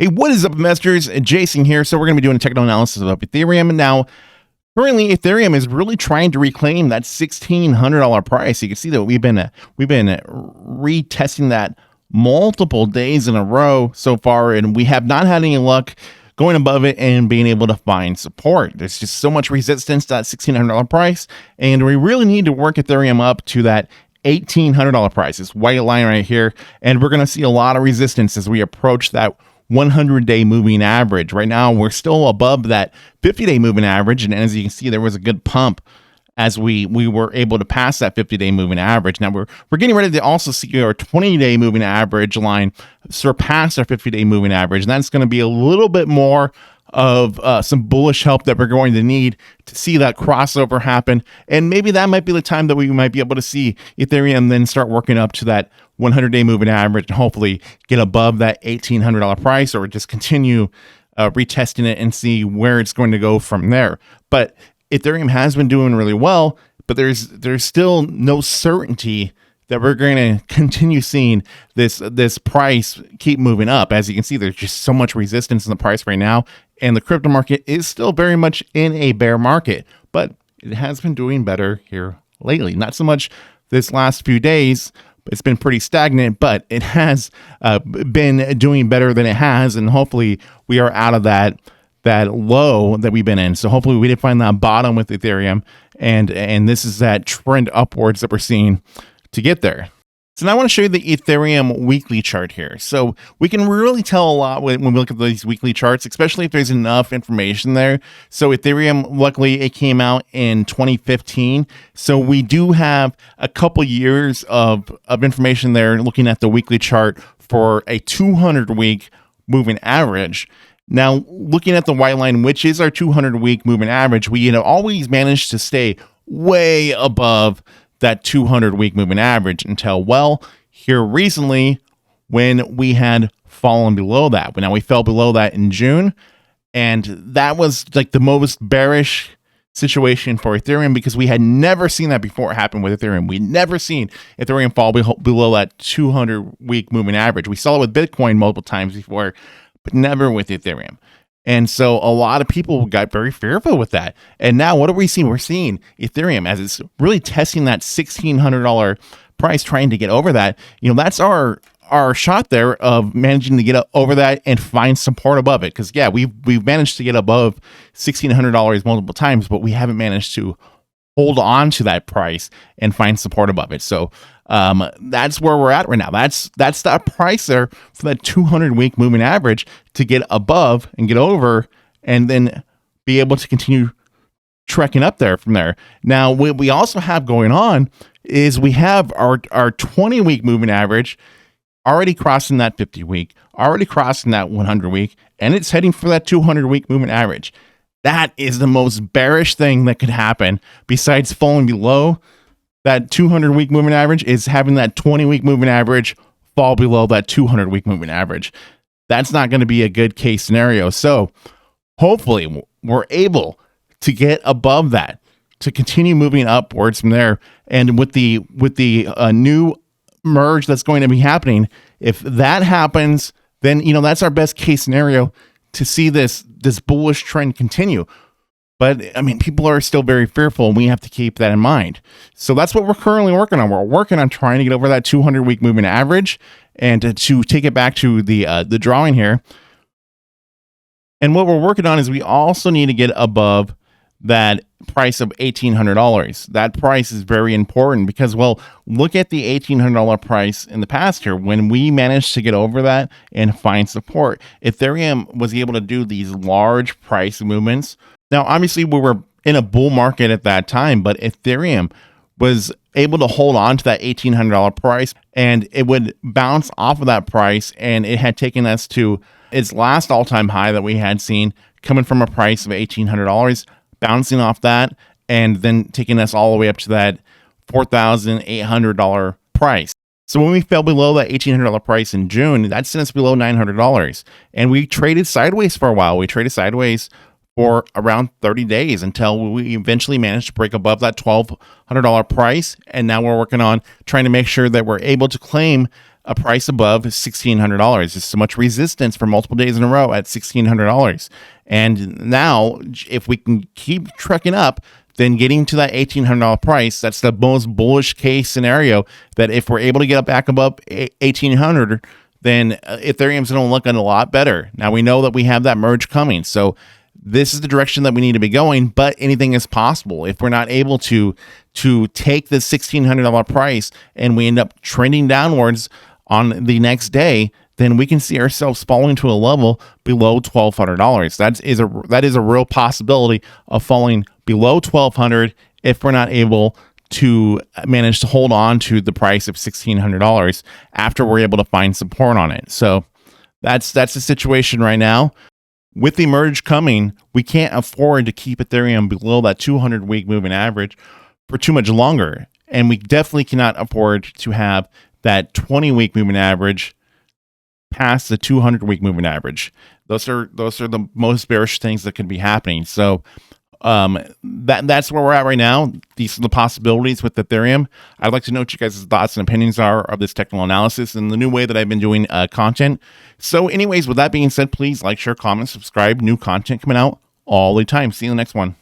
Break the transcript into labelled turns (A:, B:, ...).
A: Hey, what is up, investors? Jason here. So we're going to be doing a technical analysis of Ethereum. Now, currently, Ethereum is really trying to reclaim that $1,600 price. You can see that we've been retesting that multiple days in a row so far, and we have not had any luck going above it and being able to find support. There's just so much resistance to that $1,600 price, and we really need to work Ethereum up to that $1,800 price. This white line right here, and we're going to see a lot of resistance as we approach that 100-day moving average. Right now, we're still above that 50-day moving average, and as you can see, there was a good pump as we were able to pass that 50-day moving average. Now we're getting ready to also see our 20-day moving average line surpass our 50-day moving average, and that's going to be a little bit more of some bullish help that we're going to need to see that crossover happen. And maybe that might be the time that we might be able to see Ethereum then start working up to that 100-day moving average and hopefully get above that $1,800 price, or just continue retesting it and see where it's going to go from there. But Ethereum has been doing really well, but there's still no certainty that we're going to continue seeing this price keep moving up. As you can see, there's just so much resistance in the price right now, and the crypto market is still very much in a bear market, but it has been doing better here lately. Not so much this last few days. It's been pretty stagnant, but it has been doing better than it has, and hopefully we are out of that low that we've been in. So hopefully we did find that bottom with Ethereum, and this is that trend upwards that we're seeing to get there. So now I want to show you the Ethereum weekly chart here. So we can really tell a lot when we look at these weekly charts, especially if there's enough information there. So Ethereum, luckily, it came out in 2015. So we do have a couple years of information there looking at the weekly chart for a 200-week moving average. Now, looking at the white line, which is our 200-week moving average, we always managed to stay way above that 200-week moving average until, well, here recently when we had fallen below that. Now, we fell below that in June, and that was like the most bearish situation for Ethereum because we had never seen that before happen with Ethereum. We'd never seen Ethereum fall below that 200-week moving average. We saw it with Bitcoin multiple times before, but never with Ethereum. And so a lot of people got very fearful with that. And now what are we seeing? We're seeing Ethereum as it's really testing that $1,600 price, trying to get over that. That's our shot there of managing to get over that and find support above it. Because, yeah, we've managed to get above $1,600 multiple times, but we haven't managed to hold on to that price and find support above it. So that's where we're at right now. That's that price there for that 200-week moving average to get above and get over, and then be able to continue trekking up there from there. Now, what we also have going on is we have our 20-week moving average already crossing that 50-week, already crossing that 100-week, and it's heading for that 200-week moving average. That is the most bearish thing that could happen besides falling below that 200-week moving average, is having that 20-week moving average fall below that 200-week moving average. That's not going to be a good case scenario. So hopefully we're able to get above that, to continue moving upwards from there. And with the new merge that's going to be happening, if that happens, then that's our best case scenario to see this bullish trend continue. But, I mean, people are still very fearful, and we have to keep that in mind. So that's what we're currently working on. We're working on trying to get over that 200-week moving average and to take it back to the drawing here. And what we're working on is we also need to get above that price of $1,800. That price is very important because, well, look at the $1,800 price in the past here. When we managed to get over that and find support, Ethereum was able to do these large price movements. Now, obviously, we were in a bull market at that time, but Ethereum was able to hold on to that $1,800 price, and it would bounce off of that price, and it had taken us to its last all-time high that we had seen, coming from a price of $1,800, bouncing off that, and then taking us all the way up to that $4,800 price. So when we fell below that $1,800 price in June, that sent us below $900, and we traded sideways for a while. We traded sideways for around 30 days until we eventually managed to break above that $1,200 price. And now we're working on trying to make sure that we're able to claim a price above $1,600. There's so much resistance for multiple days in a row at $1,600. And now, if we can keep trucking up, then getting to that $1,800 price, that's the most bullish case scenario, that if we're able to get back above $1,800, then Ethereum's going to look a lot better. Now, we know that we have that merge coming. So this is the direction that we need to be going, but anything is possible. If we're not able to take the $1,600 price and we end up trending downwards on the next day, then we can see ourselves falling to a level below $1,200. That is a real possibility of falling below $1,200 if we're not able to manage to hold on to the price of $1,600 after we're able to find support on it. So that's the situation right now. With the merge coming, we can't afford to keep Ethereum below that 200-week moving average for too much longer. And we definitely cannot afford to have that 20-week moving average past the 200-week moving average. Those are the most bearish things that could be happening. So that's where we're at right now. These are the possibilities with Ethereum. I'd like to know what you guys' thoughts and opinions are of this technical analysis and the new way that I've been doing content. So anyways, with that being said, please like, share, comment, subscribe. New content coming out all the time. See you in the next one.